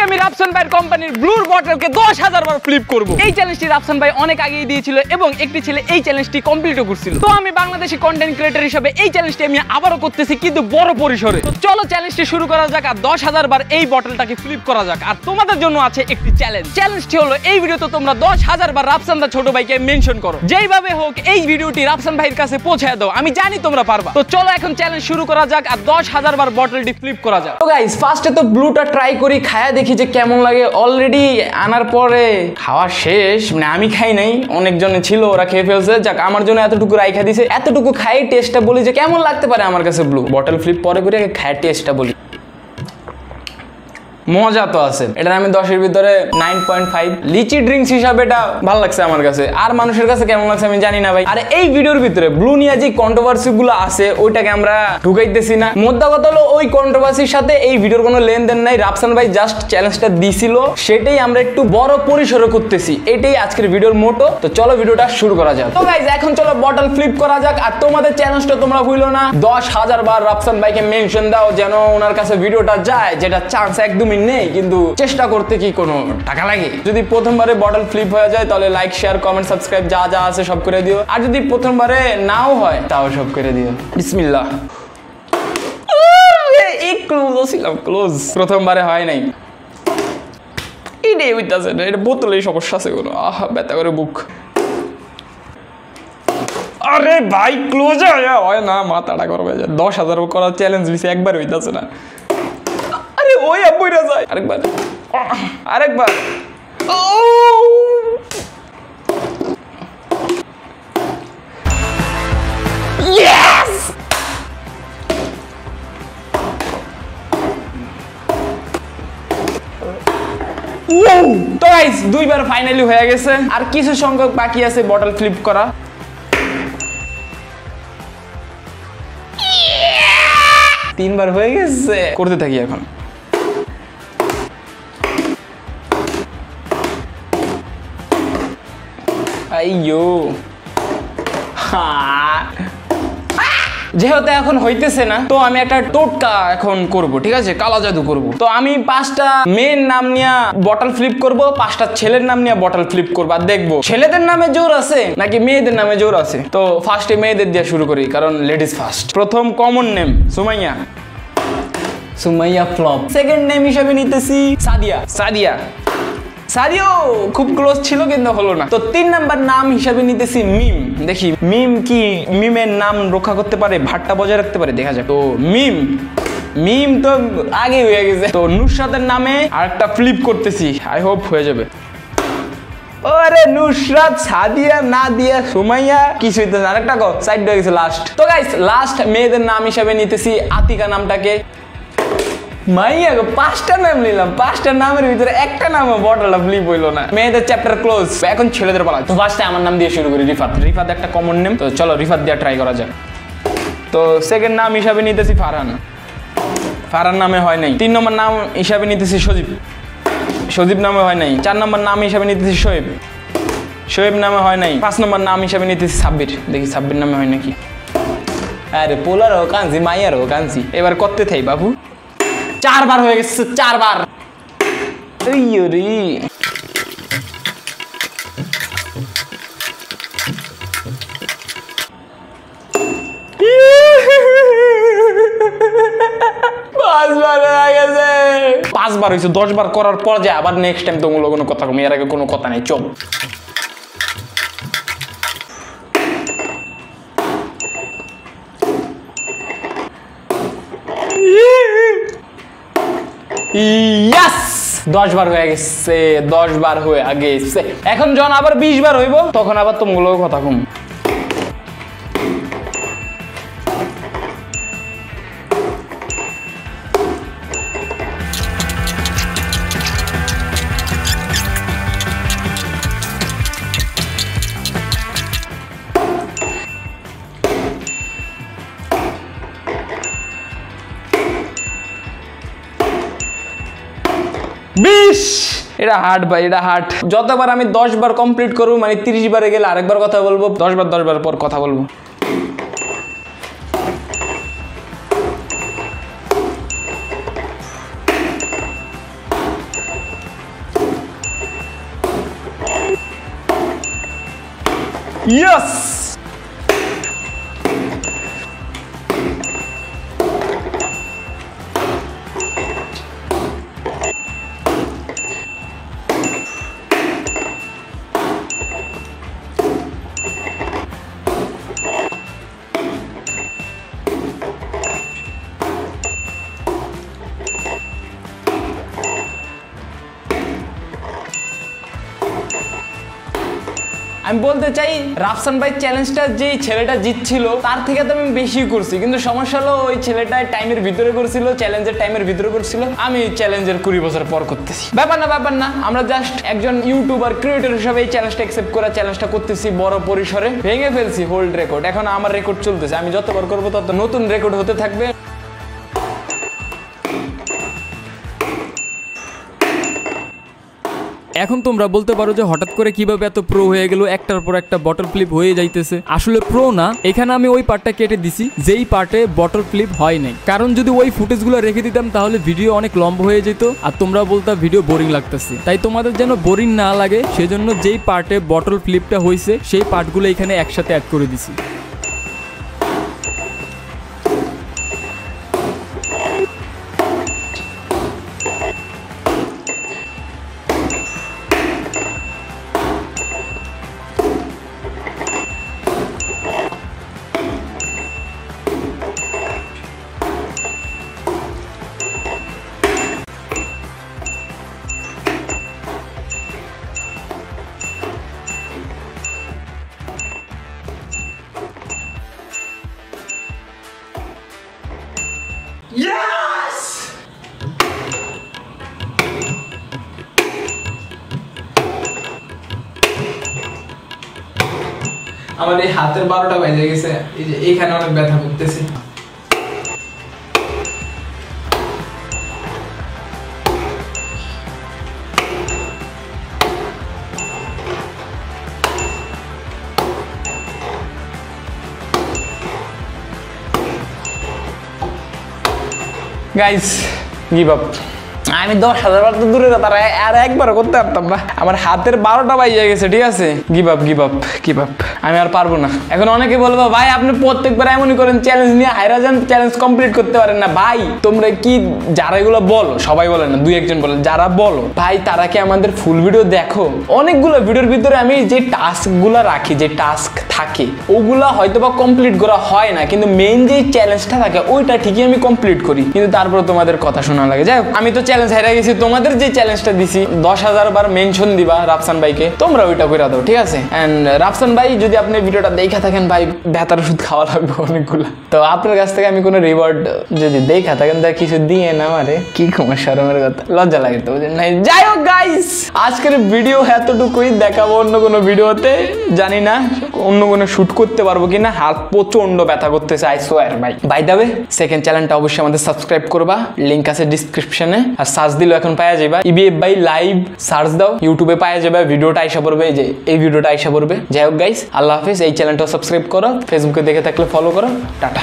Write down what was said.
আমি রাফসান ভাইয়ের কোম্পানির ব্লুর বটলকে 10,000 বার ফ্লিপ করব। এই চ্যালেঞ্জটি রাফসান ভাই অনেক আগেই দিয়েছিল এবং একটি ছেলে এই চ্যালেঞ্জটি কমপ্লিটও করছিল। তো আমি বাংলাদেশি কন্টেন্ট ক্রিয়েটর হিসেবে এই চ্যালেঞ্জটি আমি আবারও করতেছি, কিন্তু বড় পরিসরে। তো চলো চ্যালেঞ্জটি শুরু করা যাক আর 10,000 বার এই বটলটাকে ফ্লিপ করা যাক। আর তোমাদের জন্য আছে একটি চ্যালেঞ্জ। চ্যালেঞ্জটি হলো এই ভিডিওতে তোমরা 10,000 বার রাফসান দা ছোট ভাইকে মেনশন করো। যেইভাবে হোক এই ভিডিওটি রাফসান ভাইয়ের কাছে পৌঁছায় দাও, আমি জানি তোমরা পারবা। তো চলো এখন চ্যালেঞ্জ শুরু করা যাক আর 10,000 বার বটলটি ফ্লিপ করা যাক। তো গাইস ফার্স্টে তো ব্লুটা ট্রাই করি, খায়া দেখি যে কেমন লাগে। অলরেডি আনার পরে খাওয়া শেষ, মানে আমি খাই নাই, অনেকজনে ছিল ওরা খেয়ে ফেলছে। যাক আমার জন্য এতটুকু রাইখা দিছে, এতটুকু খাই টেস্টটা বলি যে কেমন লাগতে পারে আমার কাছে ব্লু। বটল ফ্লিপ পরে করে খায় টেস্টটা বলি। মজা তো আছে, এটা আমি 10-এর ভিতরে 9.5। লিচি ড্রিঙ্কস হিসাবে এটা ভালো লাগছে আমার কাছে, আর মানুষের কাছে কেমন লাগছে আমি জানি না ভাই। আর এই ভিডিওর ভিতরে ব্লু নিয়ে যে কন্ট্রোভার্সি গুলো আছে ওইটাকে আমরা ঢুকাইতেছি না। মোদ্দা কথা হলো ওই কন্ট্রোভার্সির সাথে এই ভিডিওর কোনো লেনদেন নাই। রাফসান ভাই জাস্ট চ্যালেঞ্জটা দিছিল, সেটাই আমরা একটু বড় পরিসরে করতেছি, এটাই আজকের ভিডিওর মোটো। তো চলো ভিডিওটা শুরু করা যাক। তো গাইস এখন চলো বটল ফ্লিপ করা যাক। আর তোমাদের চ্যালেঞ্জটা তোমরা ভুলো না, 10,000 বার রাফসান ভাইকে মেনশন দাও যেন ওনার কাছে ভিডিওটা যায়, যেটা চান্স একদমই নেই, কিন্তু চেষ্টা করতে কি কোনো টাকা লাগে? যদি প্রথমবারে বটল ফ্লিপ হয়ে যায় তাহলে লাইক শেয়ার কমেন্ট সাবস্ক্রাইব যা যা আছে সব করে দিও। আর যদি প্রথমবারে নাও হয় তাও সব করে দিও। বিসমিল্লাহ। এই ক্লোজ ছিলাম, ক্লোজ। প্রথমবারে হয় নাই, এটাই হইতাছে না, এটা বোতলেই সমস্যা আছে কোনো। আহা ব্যথা করে বুক। আরে ভাই ক্লোজ হয় না, মাথাটা গরম হয়ে যায়। 10,000 করার চ্যালেঞ্জ দিছে, একবার হইতাছে না। ওই বইরা যায়। আরেকবার আরেকবার। ইয়েস! তো গাইস 2বার ফাইনালি হয়ে গেছে, আর কিছু সংখ্যক বাকি আছে বটল ফ্লিপ করা। তিনবার হয়ে গেছে, করতে থাকি এখন। আইয়ো যেহেতু এখন হইতেছে না, তো আমি একটা টোটকা এখন করব, ঠিক আছে? কালা জাদু করব। তো আমি 5টা মেয়ের নাম নিয়ে বটল ফ্লিপ করব, 5টা ছেলের নাম নিয়ে বটল ফ্লিপ করব, আর দেখবো ছেলেদের নামে জোর আছে নাকি মেয়েদের নামে জোর আছে। তো ফার্স্টে মেয়েদের দিয়ে শুরু করি, কারণ লেডিস ফার্স্ট। প্রথম common name Sumaiya. Sumaiya flop. Second name হিসেবে নিতেছি সাদিয়া। সাদিয়া সাদিও খুব ক্লোজ ছিল কিন্তু হলো না। তো 3 নাম্বার নাম হিসাবে নিতেছি মিম। দেখি মিম কি মিমের নাম রক্ষা করতে পারে, ভাটটা বজায় রাখতে পারে, দেখা যাক। তো মিম, মিম তো আগে হয়ে গেছে। তো নুসরাতের নামে আরেকটা ফ্লিপ করতেছি, আই হোপ হয়ে যাবে। আরে নুসরাত, সাদিয়া, নাদিয়া, সুমাইয়া, কিছু হইতেছে। আরেকটা গো সাইড হয়ে গেছে লাস্ট। তো গাইস লাস্ট মেয়েদের নাম হিসাবে নিতেছি আতিকা নামটাকে। মাইয়া গো 5টা নাম নিলাম, 5টা নামের ভিতরে একটা নাম বটলটা ফ্লিপ হইলো না। মেয়েদের চ্যাপ্টার ক্লোজ, এখন ছেলেদের পালা। তো ফার্স্টে আমার নাম দিয়ে শুরু করি, রিফাত। রিফাত একটা কমন নেম, তো চলো রিফাত দিয়ে ট্রাই করা যাক। তো সেকেন্ড নাম হিসাবে নিতেছি ফারহান। ফারহান নামে হয় নাই। 3 নম্বর নাম হিসাবে নিতেছি সজীব। সজীব নামে হয় নাই। 4 নম্বর নাম হিসাবে নিতেছি শোয়েব। শোয়েব নামে হয় নাই। 5 নম্বর নাম হিসাবে নিতেছি সাব্বির। দেখি সাব্বির নামে হয় নাকি। আরে পোলারও কানছি, মাইয়ারও কানছি, এবার করতে থাই বাবু। 4 বার হয়ে গেছে, 4 বার। পাঁচবার হয়েছে, 10 বার করার পর যায় আবার নেক্সট টাইম তো কোনো কথা কম, এর আগে কোনো কথা নেই। চল ইয়াস 10 বার হয়ে গেছে, 10 বার হয়ে গেছে। এখন যখন আবার 20 বার হইব তখন আবার তোমগুলো কথা কম। এটা হার্ড ভাই, এটা হার্ড। যতবার আমি 10 বার কমপ্লিট করবো, মানে 30 বারে গেলে আরেকবার কথা বলবো, 10 বার পর কথা বলবো। ইয়েস। আমি বলতে চাই রাফসান ভাই চ্যালেঞ্জটা যে ছেলেটা জিতছিল তার থেকে তো আমি বেশি করছি, কিন্তু সমস্যা হলো ওই ছেলেটা টাইমের ভিতরে করছিল, চ্যালেঞ্জের টাইমের ভিতরে করছিল, আমি চ্যালেঞ্জের 20 বছর পর করতেছি। ব্যাপার না, আমরা জাস্ট একজন ইউটিউবার ক্রিয়েটর হিসেবে এই চ্যালেঞ্জটা অ্যাকসেপ্ট করে চ্যালেঞ্জটা করতেছি বড় পরিসরে, ভেঙে ফেলছি হোল্ড রেকর্ড। এখন আমার রেকর্ড চলতেছে, আমি যতবার করবো তত নতুন রেকর্ড হতে থাকবে। এখন তোমরা বলতে পারো যে হঠাৎ করে কিভাবে এত প্রো হয়ে গেল, একটার পর একটা বটল ফ্লিপ হয়ে যাইতেছে। আসলে প্রো না, এখানে আমি ওই পার্টটা কেটে দিছি যেই পার্টে বটল ফ্লিপ হয় নাই। কারণ যদি ওই ফুটেজগুলো রেখে দিতাম তাহলে ভিডিও অনেক লম্বা হয়ে যেত আর তোমরা বলতা ভিডিও বোরিং লাগতেছে। তাই তোমাদের যেন বোরিং না লাগে সেজন্য যেই পার্টে বটল ফ্লিপটা হয়েছে সেই পার্টগুলো এখানে একসাথে অ্যাড করে দিছি। Yes! আমার এই হাতের 12টা বেজে গেছে, এই যে এইখানে অনেক ব্যথা করতেছে। Guys give up. আমি 10,000 বার তো দূরে কথা, আর একবার করতে পারতাম না, আমার হাতের 12টা বাজে গেছে। ঠিক আছে, গিভ আপ, আমি আর পারবো না। এখন অনেকে বলবো ভাই আপনি প্রত্যেকবার এমনই করেন, চ্যালেঞ্জ নিয়ে হাইরা যান, চ্যালেঞ্জ কমপ্লিট করতে পারেন না। ভাই তোমরা কি যারা এগুলো বলো, সবাই বলে না, 2-1 বলে, যারা বলো ভাই তারা কি আমাদের ফুল ভিডিও দেখো? অনেকগুলো ভিডিওর ভিতরে আমি যে টাস্কগুলো রাখি, যে টাস্ক থাকে ওগুলা হয়তো বা কমপ্লিট করা হয় না, কিন্তু মেইন যে চ্যালেঞ্জটা থাকে ওইটা ঠিকই আমি কমপ্লিট করি, কিন্তু তারপর তোমাদের কথা শোনা লাগে। যাই হোক, আমি তো চ্যালেঞ্জ হারিয়ে গেছি, তোমাদের যে চ্যালেঞ্জটা দিছি 10,000 বার মেনশন দিবা রাফসান ভাইকে, তোমরা ওইটা করে দাও। ঠিক আছে, এন্ড রাফসান ভাই যদি আপনি ভিডিওটা দেখা থাকেন ভাই, ব্যথার ওষুধ খাওয়া লাগবে অনেকগুলো। তো আপনার কাছ থেকে আমি কোনো রিওয়ার্ড যদি দেখা থাকেন তার কিছু দিয়ে না, আমারে কি কমার শরমের কথা, লজ্জা লাগে তো বুঝেন নাই। যাই হোক গাইস, আজকের ভিডিও এতটুকুই, দেখাবো অন্য কোনো ভিডিওতে। জানি না অন্য কোনো শুট করতে পারবো কিনা, হাত প্রচন্ড ব্যথা করতেছে, আই সোয়ার ভাই। বাই দ্য ওয়ে, সেকেন্ড চ্যানেলটা অবশ্যই আমাদের সাবস্ক্রাইব করবা, লিংক আছে ডিসক্রিপশনে, আর সার্চ দিলে এখন পাওয়া যাবে ইবিএফ ভাই লাইভ, সার্চ দাও ইউটিউবে পাওয়া যাবে, ভিডিওটা আইসা পড়বে, এই যে এই ভিডিওটা আইসা পড়বে। যাই হোক গাইস, আল্লাহ হাফেজ। এই চ্যানেলটা সাবস্ক্রাইব করো, ফেসবুকে দেখে থাকলে ফলো করো, টাটা।